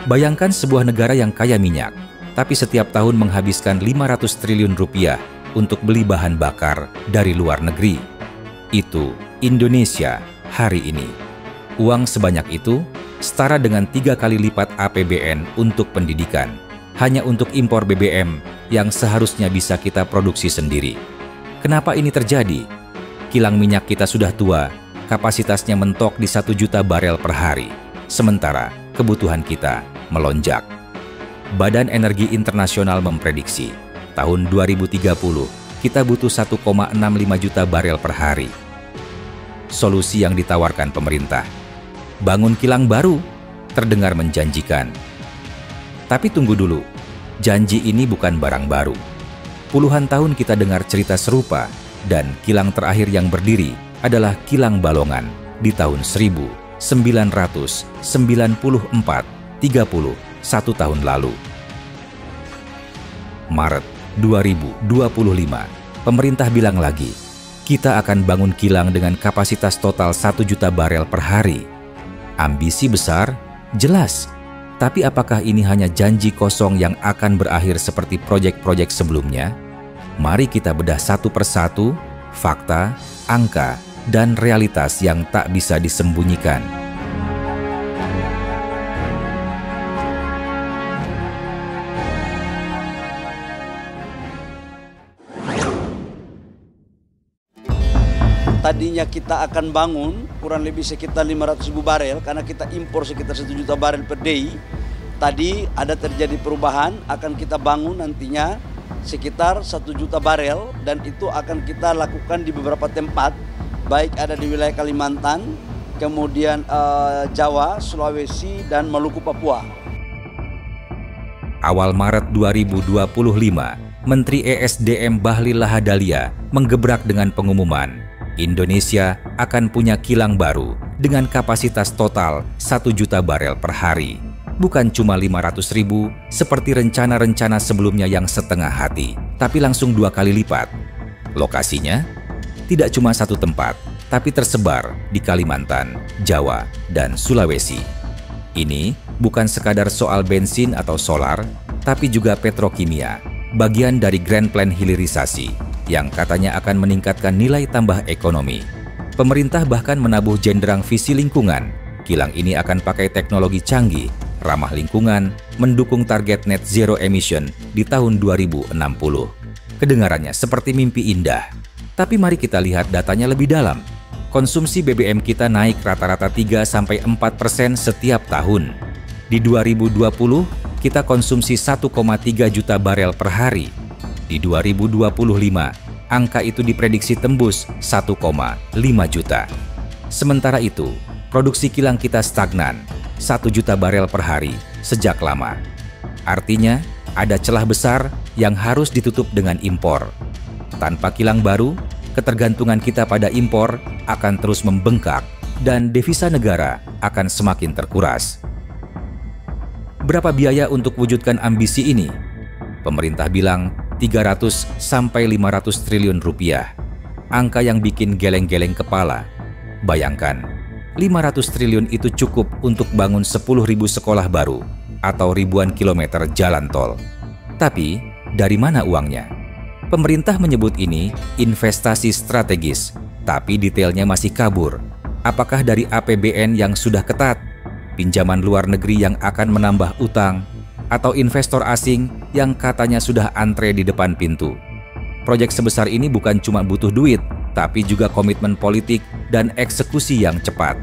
Bayangkan sebuah negara yang kaya minyak, tapi setiap tahun menghabiskan 500 triliun rupiah untuk beli bahan bakar dari luar negeri. Itu Indonesia hari ini. Uang sebanyak itu setara dengan 3 kali lipat APBN untuk pendidikan, hanya untuk impor BBM yang seharusnya bisa kita produksi sendiri. Kenapa ini terjadi? Kilang minyak kita sudah tua, kapasitasnya mentok di 1 juta barel per hari, sementara kebutuhan kita melonjak. Badan Energi Internasional memprediksi, tahun 2030 kita butuh 1,65 juta barel per hari. Solusi yang ditawarkan pemerintah, bangun kilang baru, terdengar menjanjikan. Tapi tunggu dulu, janji ini bukan barang baru. Puluhan tahun kita dengar cerita serupa, dan kilang terakhir yang berdiri adalah Kilang Balongan di tahun 1994, 31 tahun lalu. Maret 2025, pemerintah bilang lagi, kita akan bangun kilang dengan kapasitas total 1 juta barel per hari. Ambisi besar, jelas. Tapi apakah ini hanya janji kosong yang akan berakhir seperti proyek-proyek sebelumnya? Mari kita bedah satu persatu, fakta, angka, dan realitas yang tak bisa disembunyikan. Tadinya kita akan bangun kurang lebih sekitar 500.000 barel karena kita impor sekitar 1 juta barel per day. Tadi ada terjadi perubahan, akan kita bangun nantinya sekitar 1 juta barel, dan itu akan kita lakukan di beberapa tempat, baik ada di wilayah Kalimantan, kemudian Jawa, Sulawesi, dan Maluku, Papua. Awal Maret 2025, Menteri ESDM Bahlil Lahadalia menggebrak dengan pengumuman, Indonesia akan punya kilang baru dengan kapasitas total 1 juta barel per hari. Bukan cuma 500.000 seperti rencana-rencana sebelumnya yang setengah hati, tapi langsung 2 kali lipat. Lokasinya tidak cuma satu tempat, tapi tersebar di Kalimantan, Jawa, dan Sulawesi. Ini bukan sekadar soal bensin atau solar, tapi juga petrokimia, bagian dari Grand Plan hilirisasi yang katanya akan meningkatkan nilai tambah ekonomi. Pemerintah bahkan menabuh jenderang visi lingkungan. Kilang ini akan pakai teknologi canggih, ramah lingkungan, mendukung target net zero emission di tahun 2060. Kedengarannya seperti mimpi indah. Tapi mari kita lihat datanya lebih dalam. Konsumsi BBM kita naik rata-rata 3–4% setiap tahun. Di 2020, kita konsumsi 1,3 juta barel per hari. Di 2025, angka itu diprediksi tembus 1,5 juta. Sementara itu, produksi kilang kita stagnan, 1 juta barel per hari sejak lama. Artinya, ada celah besar yang harus ditutup dengan impor. Tanpa kilang baru, ketergantungan kita pada impor akan terus membengkak dan devisa negara akan semakin terkuras. Berapa biaya untuk wujudkan ambisi ini? Pemerintah bilang 300–500 triliun rupiah. Angka yang bikin geleng-geleng kepala. Bayangkan, 500 triliun itu cukup untuk bangun 10.000 sekolah baru atau ribuan kilometer jalan tol. Tapi, dari mana uangnya? Pemerintah menyebut ini investasi strategis, tapi detailnya masih kabur. Apakah dari APBN yang sudah ketat, pinjaman luar negeri yang akan menambah utang, atau investor asing yang katanya sudah antre di depan pintu? Proyek sebesar ini bukan cuma butuh duit, tapi juga komitmen politik dan eksekusi yang cepat.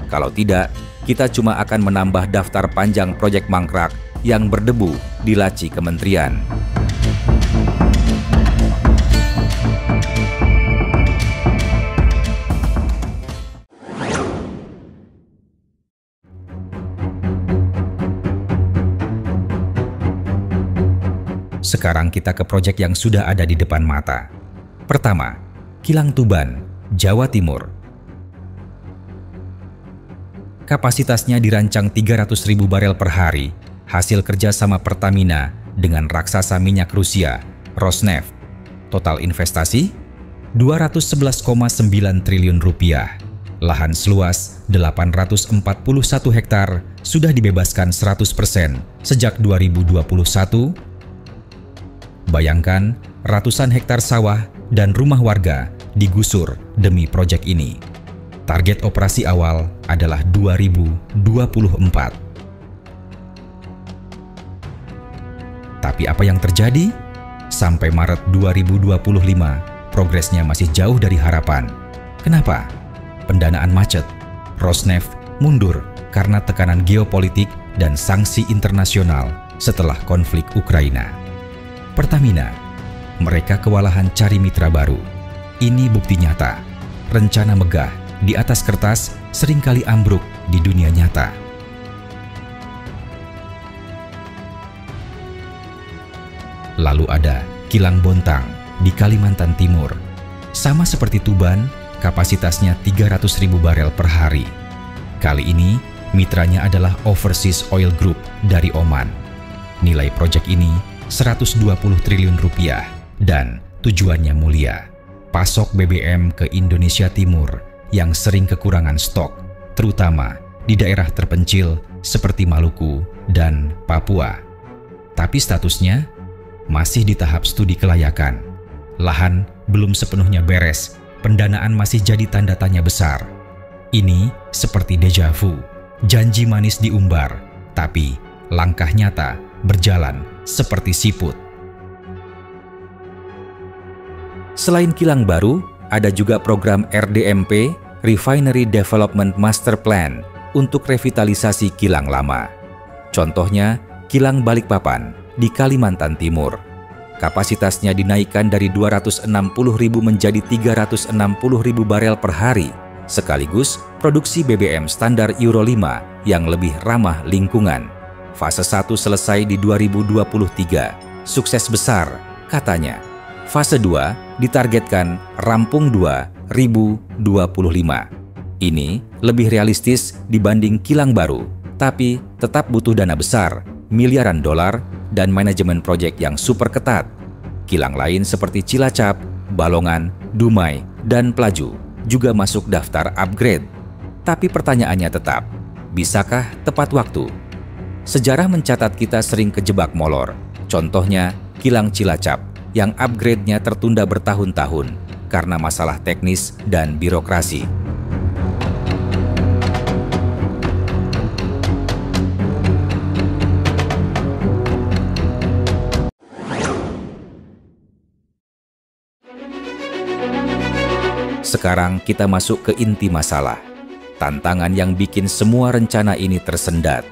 Kalau tidak, kita cuma akan menambah daftar panjang proyek mangkrak yang berdebu di laci kementerian. Sekarang kita ke proyek yang sudah ada di depan mata. Pertama, Kilang Tuban, Jawa Timur. Kapasitasnya dirancang 300.000 barel per hari, hasil kerjasama Pertamina dengan raksasa minyak Rusia, Rosneft. Total investasi 211,9 triliun rupiah. Lahan seluas 841 hektar sudah dibebaskan 100% sejak 2021. Bayangkan, ratusan hektar sawah dan rumah warga digusur demi proyek ini. Target operasi awal adalah 2024. Tapi apa yang terjadi? Sampai Maret 2025, progresnya masih jauh dari harapan. Kenapa? Pendanaan macet, Rosneft mundur karena tekanan geopolitik dan sanksi internasional setelah konflik Ukraina. Pertamina, mereka kewalahan cari mitra baru. Ini bukti nyata, rencana megah di atas kertas seringkali ambruk di dunia nyata. Lalu ada Kilang Bontang di Kalimantan Timur. Sama seperti Tuban, kapasitasnya 300.000 barel per hari. Kali ini, mitranya adalah Overseas Oil Group dari Oman. Nilai proyek ini 120 triliun rupiah dan tujuannya mulia. Pasok BBM ke Indonesia Timur yang sering kekurangan stok, terutama di daerah terpencil seperti Maluku dan Papua. Tapi statusnya masih di tahap studi kelayakan. Lahan belum sepenuhnya beres, pendanaan masih jadi tanda tanya besar. Ini seperti deja vu, janji manis diumbar, tapi langkah nyata berjalan seperti siput. Selain kilang baru, ada juga program RDMP, Refinery Development Master Plan, untuk revitalisasi kilang lama. Contohnya, Kilang Balikpapan di Kalimantan Timur. Kapasitasnya dinaikkan dari 260.000 menjadi 360.000 barel per hari, sekaligus produksi BBM standar Euro 5 yang lebih ramah lingkungan. Fase 1 selesai di 2023, sukses besar katanya. Fase 2 ditargetkan rampung 2025. Ini lebih realistis dibanding kilang baru, tapi tetap butuh dana besar, miliaran dolar, dan manajemen proyek yang super ketat. Kilang lain seperti Cilacap, Balongan, Dumai, dan Pelaju juga masuk daftar upgrade. Tapi pertanyaannya tetap, bisakah tepat waktu? Sejarah mencatat kita sering kejebak molor. Contohnya, Kilang Cilacap yang upgrade-nya tertunda bertahun-tahun karena masalah teknis dan birokrasi. Sekarang kita masuk ke inti masalah. Tantangan yang bikin semua rencana ini tersendat.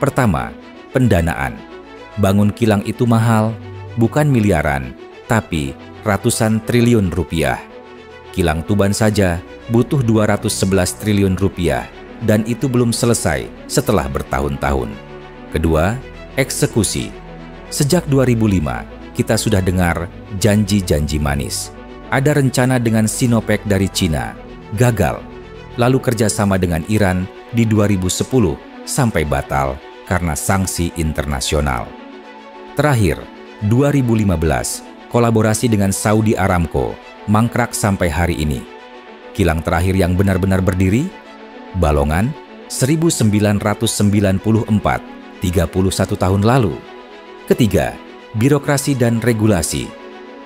Pertama, pendanaan. Bangun kilang itu mahal, bukan miliaran, tapi ratusan triliun rupiah. Kilang Tuban saja butuh 211 triliun rupiah, dan itu belum selesai setelah bertahun-tahun. Kedua, eksekusi. Sejak 2005, kita sudah dengar janji-janji manis. Ada rencana dengan Sinopec dari Cina, gagal. Lalu kerjasama dengan Iran di 2010 sampai batal karena sanksi internasional. Terakhir, 2015, kolaborasi dengan Saudi Aramco mangkrak sampai hari ini. Kilang terakhir yang benar-benar berdiri, Balongan, 1994, 31 tahun lalu. Ketiga, birokrasi dan regulasi.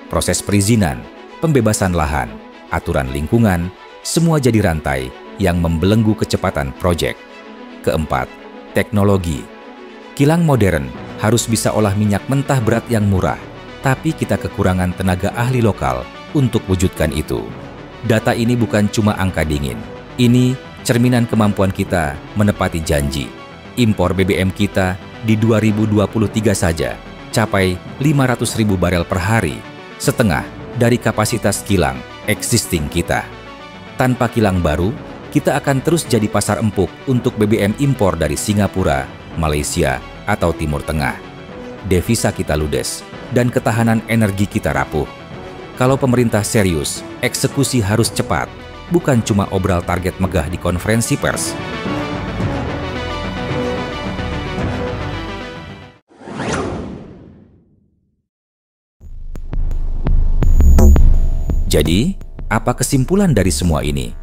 Proses perizinan, pembebasan lahan, aturan lingkungan, semua jadi rantai yang membelenggu kecepatan proyek. Keempat, teknologi. Kilang modern harus bisa olah minyak mentah berat yang murah, tapi kita kekurangan tenaga ahli lokal untuk wujudkan itu. Data ini bukan cuma angka dingin. Ini cerminan kemampuan kita menepati janji. Impor BBM kita di 2023 saja capai 500.000 barel per hari, setengah dari kapasitas kilang existing kita. Tanpa kilang baru, kita akan terus jadi pasar empuk untuk BBM impor dari Singapura, Malaysia, atau Timur Tengah. Devisa kita ludes, dan ketahanan energi kita rapuh. Kalau pemerintah serius, eksekusi harus cepat, bukan cuma obral target megah di konferensi pers. Jadi, apa kesimpulan dari semua ini?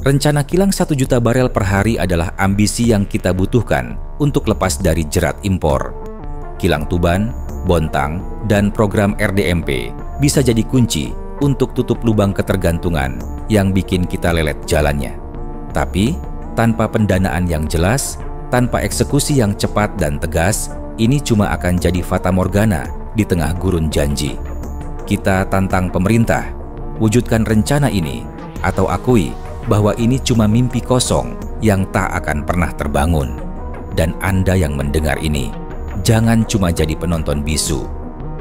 Rencana kilang 1 juta barel per hari adalah ambisi yang kita butuhkan untuk lepas dari jerat impor. Kilang Tuban, Bontang, dan program RDMP bisa jadi kunci untuk tutup lubang ketergantungan yang bikin kita lelet jalannya. Tapi, tanpa pendanaan yang jelas, tanpa eksekusi yang cepat dan tegas, ini cuma akan jadi fatamorgana di tengah gurun janji. Kita tantang pemerintah, wujudkan rencana ini, atau akui bahwa ini cuma mimpi kosong yang tak akan pernah terbangun. Dan Anda yang mendengar ini, jangan cuma jadi penonton bisu.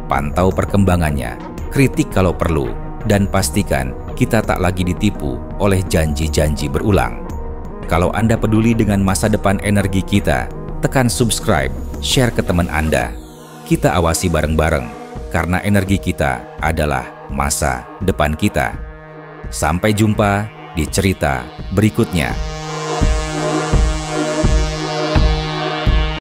Pantau perkembangannya, kritik kalau perlu, dan pastikan kita tak lagi ditipu oleh janji-janji berulang. Kalau Anda peduli dengan masa depan energi kita, tekan subscribe, share ke teman Anda. Kita awasi bareng-bareng, karena energi kita adalah masa depan kita. Sampai jumpa di cerita berikutnya.